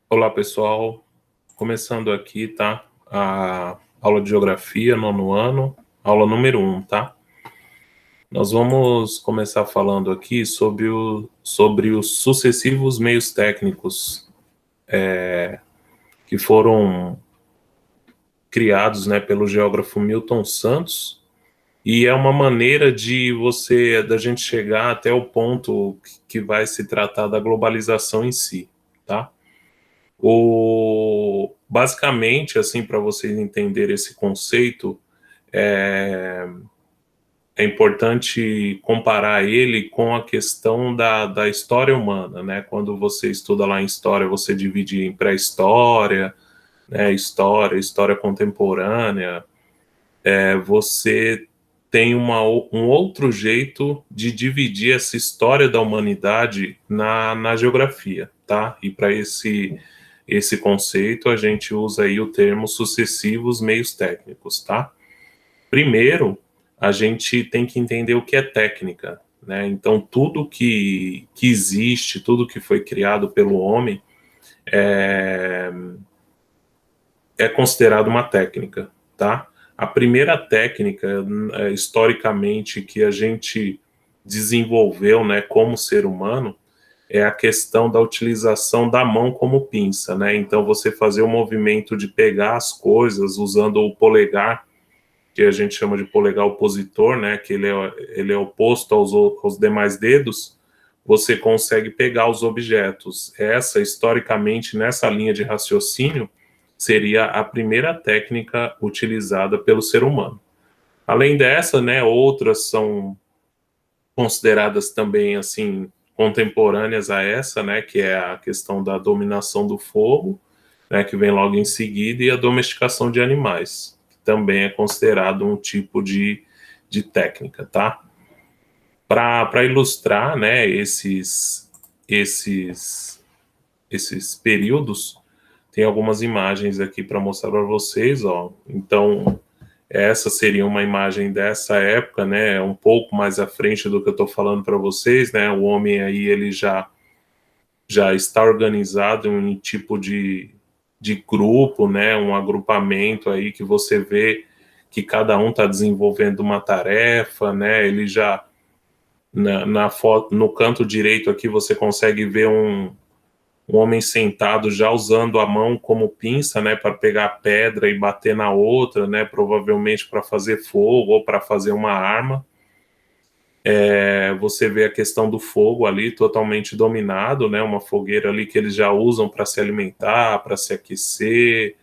Olá, pessoal. Começando aqui, tá? A aula de geografia, nono ano, aula número 1, tá? Nós vamos começar falando aqui sobre os sucessivos meios técnicos que foram criados, né, pelo geógrafo Milton Santos, e é uma maneira da gente chegar até o ponto que vai se tratar da globalização em si, tá? Basicamente, assim, para vocês entenderem esse conceito, é, é importante comparar ele com a questão da história humana, né? Quando você estuda lá em história, você divide em pré-história, né? História contemporânea. Você tem um outro jeito de dividir essa história da humanidade na geografia, tá? E para esse conceito, a gente usa aí o termo sucessivos meios técnicos, tá? Primeiro, a gente tem que entender o que é técnica, né? Então, tudo que existe, tudo que foi criado pelo homem é, é considerado uma técnica, tá? A primeira técnica, historicamente, que a gente desenvolveu, né, como ser humano, é a questão da utilização da mão como pinça, né? Então, você fazer o movimento de pegar as coisas usando o polegar, que a gente chama de polegar opositor, né? Que ele é oposto aos demais dedos. Você consegue pegar os objetos. Historicamente, nessa linha de raciocínio, seria a primeira técnica utilizada pelo ser humano. Além dessa, né, outras são consideradas também assim contemporâneas a essa, né, que é a questão da dominação do fogo, né, que vem logo em seguida, e a domesticação de animais, que também é considerado um tipo de técnica, tá? Para ilustrar, né, esses, esses períodos, tem algumas imagens aqui para mostrar para vocês, ó. Então, essa seria uma imagem dessa época, né, um pouco mais à frente do que eu estou falando para vocês, né, o homem aí, ele já está organizado em um tipo de grupo, né, um agrupamento aí que você vê que cada um está desenvolvendo uma tarefa, né, ele já, na foto, no canto direito aqui, você consegue ver um homem sentado já usando a mão como pinça, né, para pegar a pedra e bater na outra, né, provavelmente para fazer fogo ou para fazer uma arma. Você vê a questão do fogo ali totalmente dominado, né, uma fogueira ali que eles já usam para se alimentar, para se aquecer,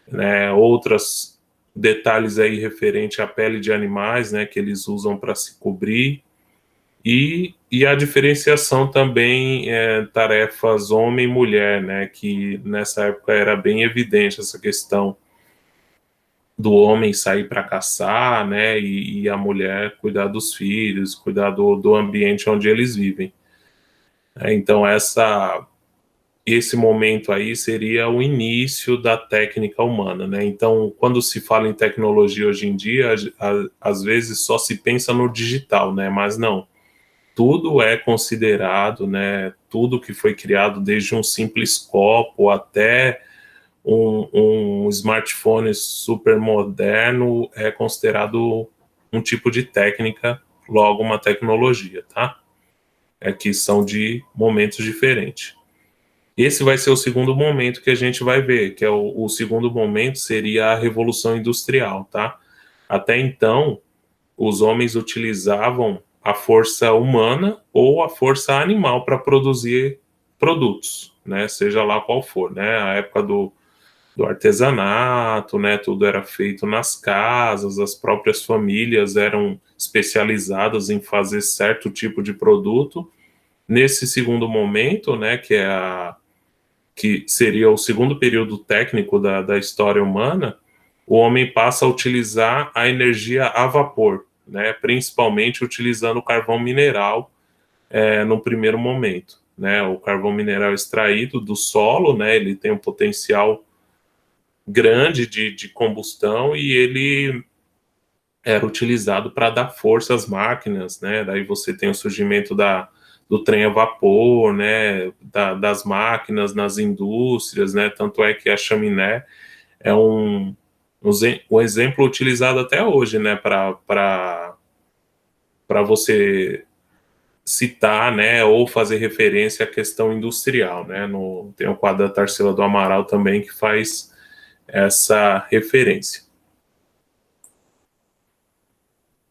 né, outros detalhes aí referente à pele de animais, né, que eles usam para se cobrir. E a diferenciação também tarefas homem e mulher, né, que nessa época era bem evidente essa questão do homem sair para caçar, né, e a mulher cuidar dos filhos, cuidar do ambiente onde eles vivem. Então esse momento aí seria o início da técnica humana, né? Então, quando se fala em tecnologia hoje em dia, às vezes só se pensa no digital, né? Mas não, tudo é considerado, né? Tudo que foi criado, desde um simples copo até um smartphone super moderno, é considerado um tipo de técnica, logo uma tecnologia, tá? Que são de momentos diferentes. Esse vai ser o segundo momento que a gente vai ver, que é o segundo momento seria a Revolução Industrial, tá? Até então, os homens utilizavam a força humana ou a força animal para produzir produtos, né? Seja lá qual for, né? A época do artesanato, né? Tudo era feito nas casas, as próprias famílias eram especializadas em fazer certo tipo de produto. Nesse segundo momento, né? Que seria o segundo período técnico da história humana, o homem passa a utilizar a energia a vapor, né, principalmente utilizando o carvão mineral no primeiro momento. Né, o carvão mineral extraído do solo, né, ele tem um potencial grande de combustão e ele era utilizado para dar força às máquinas, né, daí você tem o surgimento do trem a vapor, né, das máquinas nas indústrias, né, tanto é que a chaminé é um exemplo utilizado até hoje, né, para você citar, né, ou fazer referência à questão industrial, né, tem o quadro da Tarsila do Amaral também que faz essa referência.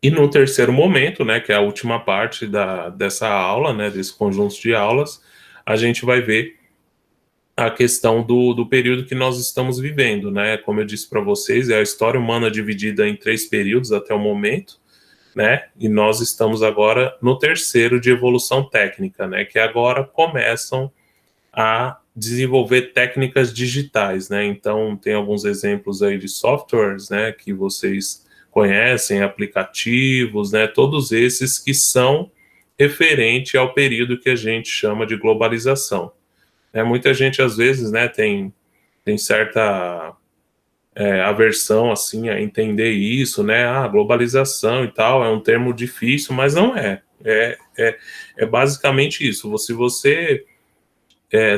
E no terceiro momento, né, que é a última parte dessa aula, né, desse conjunto de aulas, a gente vai ver a questão do período que nós estamos vivendo, né? Como eu disse para vocês, é a história humana dividida em 3 períodos até o momento, né? E nós estamos agora no terceiro de evolução técnica, né? Que agora começam a desenvolver técnicas digitais, né? Então, tem alguns exemplos aí de softwares, né? Que vocês conhecem, aplicativos, né? Todos esses que são referente ao período que a gente chama de globalização. Muita gente, às vezes, né, tem certa aversão, assim, a entender isso, né, globalização e tal, é um termo difícil, mas não é. É basicamente isso. Se você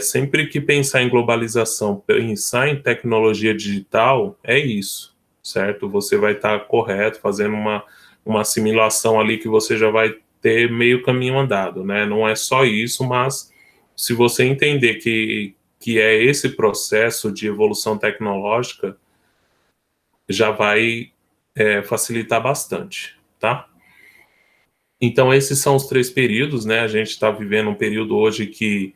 sempre que pensar em globalização, pensar em tecnologia digital, é isso, certo? Você vai estar correto, fazendo uma assimilação ali que você já vai ter meio caminho andado, né? Não é só isso, mas se você entender que é esse processo de evolução tecnológica, já vai facilitar bastante, tá? Então, esses são os 3 períodos, né? A gente está vivendo um período hoje que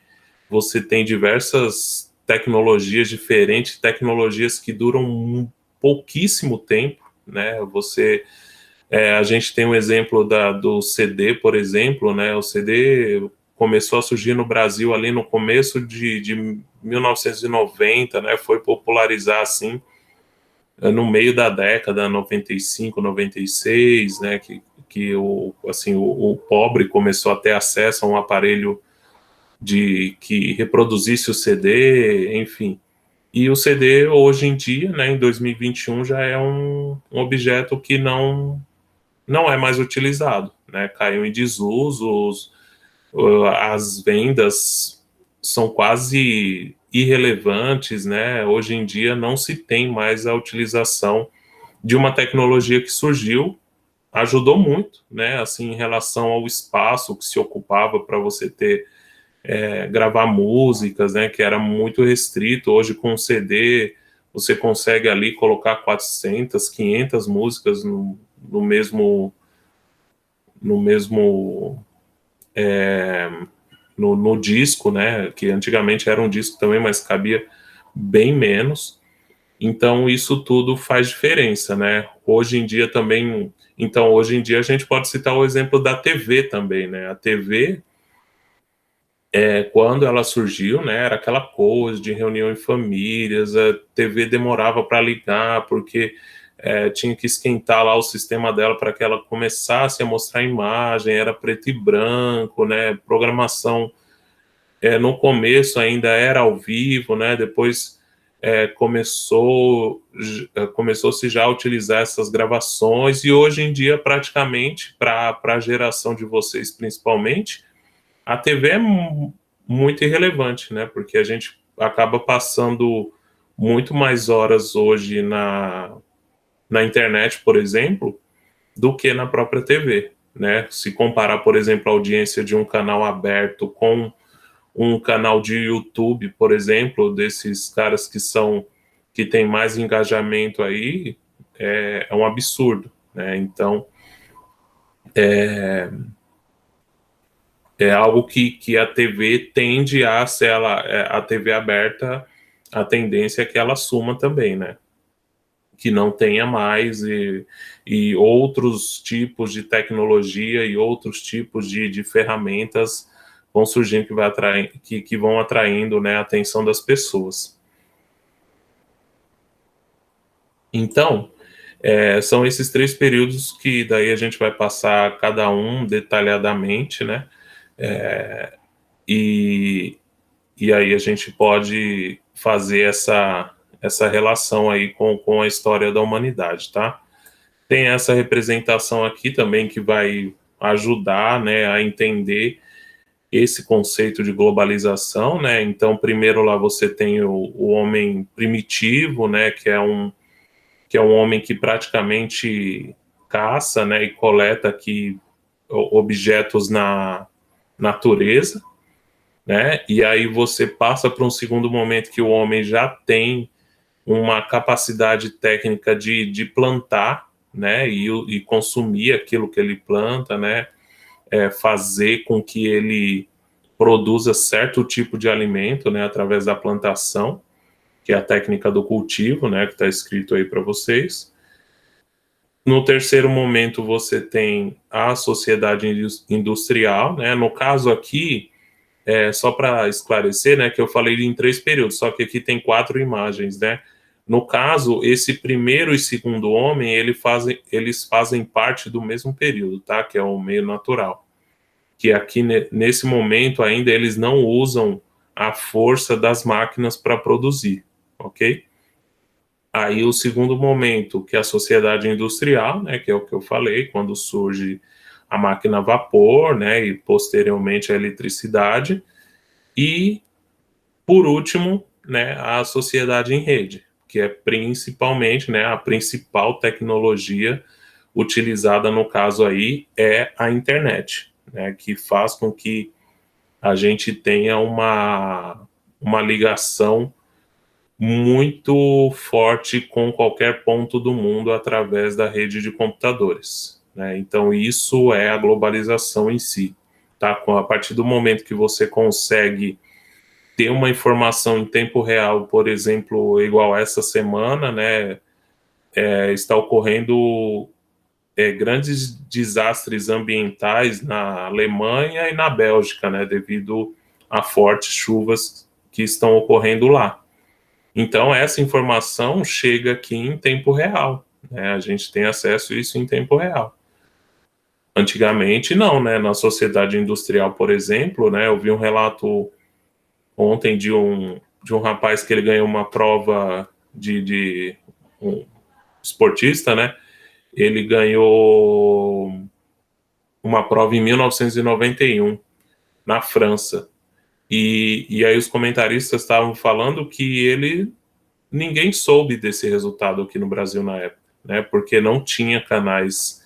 você tem diversas tecnologias diferentes, tecnologias que duram pouquíssimo tempo, né? A gente tem um exemplo do CD, por exemplo, né? O CD começou a surgir no Brasil ali no começo de 1990, né? Foi popularizar assim no meio da década 95, 96, né? Que o pobre começou a ter acesso a um aparelho que reproduzisse o CD, enfim. E o CD, hoje em dia, né, em 2021, já é um objeto que não é mais utilizado, né? Caiu em desuso, as vendas são quase irrelevantes, né? Hoje em dia não se tem mais a utilização de uma tecnologia que surgiu, ajudou muito, né? Assim, em relação ao espaço que se ocupava para você ter gravar músicas, né, que era muito restrito. Hoje com o CD você consegue ali colocar 400, 500 músicas no mesmo no mesmo no disco, né, que antigamente era um disco também, mas cabia bem menos. Então isso tudo faz diferença, né? Hoje em dia também, então hoje em dia a gente pode citar o exemplo da TV também, né? A TV quando ela surgiu, né, era aquela coisa de reunião em famílias, a TV demorava para ligar, porque tinha que esquentar lá o sistema dela para que ela começasse a mostrar a imagem, era preto e branco, né, programação no começo ainda era ao vivo, né, depois começou-se já a utilizar essas gravações, e hoje em dia praticamente, para a geração de vocês principalmente, a TV é muito irrelevante, né? Porque a gente acaba passando muito mais horas hoje na internet, por exemplo, do que na própria TV, né? Se comparar, por exemplo, a audiência de um canal aberto com um canal de YouTube, por exemplo, desses caras que tem mais engajamento aí, é um absurdo, né? Então, é algo que a TV tende a, se ela, a TV aberta, a tendência é que ela suma também, né? Que não tenha mais e outros tipos de tecnologia e outros tipos de ferramentas vão surgindo que vão atraindo, né, a atenção das pessoas. Então, são esses 3 períodos que daí a gente vai passar cada um detalhadamente, né? E, e aí a gente pode fazer essa relação aí com a história da humanidade, tá? Tem essa representação aqui também que vai ajudar, né, a entender esse conceito de globalização, né? Então, primeiro lá você tem o homem primitivo, né? Que é um homem que praticamente caça, né? E coleta aqui objetos na natureza, né? E aí você passa para um segundo momento que o homem já tem uma capacidade técnica de plantar, né? E consumir aquilo que ele planta, né? Fazer com que ele produza certo tipo de alimento, né, através da plantação, que é a técnica do cultivo, né, que está escrito aí para vocês. No terceiro momento, você tem a sociedade industrial, né, no caso aqui, só para esclarecer, né, que eu falei em 3 períodos, só que aqui tem 4 imagens, né. No caso, esse primeiro e segundo homem, eles fazem parte do mesmo período, tá, que é o meio natural. Que aqui nesse momento ainda eles não usam a força das máquinas para produzir, ok? Aí o segundo momento, que é a sociedade industrial, né, que é o que eu falei, quando surge a máquina a vapor, né, e posteriormente a eletricidade, e por último, né, a sociedade em rede, que é principalmente, né, a principal tecnologia utilizada no caso aí é a internet, né, que faz com que a gente tenha uma ligação muito forte com qualquer ponto do mundo através da rede de computadores, né? Então, isso é a globalização em si, tá? A partir do momento que você consegue ter uma informação em tempo real, por exemplo, igual essa semana, né? Está ocorrendo grandes desastres ambientais na Alemanha e na Bélgica, né, devido a fortes chuvas que estão ocorrendo lá. Então, essa informação chega aqui em tempo real, né, a gente tem acesso a isso em tempo real. Antigamente, não, né, na sociedade industrial, por exemplo, né, eu vi um relato ontem de um rapaz que ele ganhou uma prova de um esportista, né, ele ganhou uma prova em 1991, na França. E aí os comentaristas estavam falando que ninguém soube desse resultado aqui no Brasil na época, né? Porque não tinha canais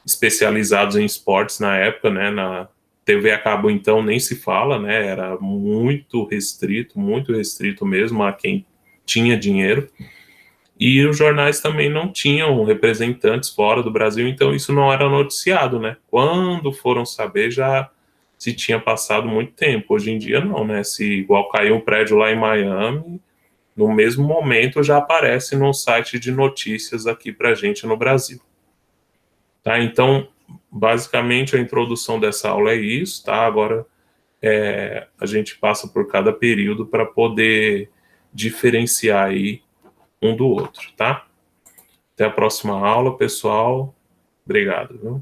especializados em esportes na época, né? Na TV a cabo, então, nem se fala, né? Era muito restrito mesmo a quem tinha dinheiro. E os jornais também não tinham representantes fora do Brasil, então isso não era noticiado, né? Quando foram saber, já se tinha passado muito tempo. Hoje em dia, não, né? Se igual caiu um prédio lá em Miami, no mesmo momento já aparece no site de notícias aqui pra gente no Brasil. Tá? Então, basicamente, a introdução dessa aula é isso, tá? Agora a gente passa por cada período para poder diferenciar aí um do outro, tá? Até a próxima aula, pessoal. Obrigado, viu?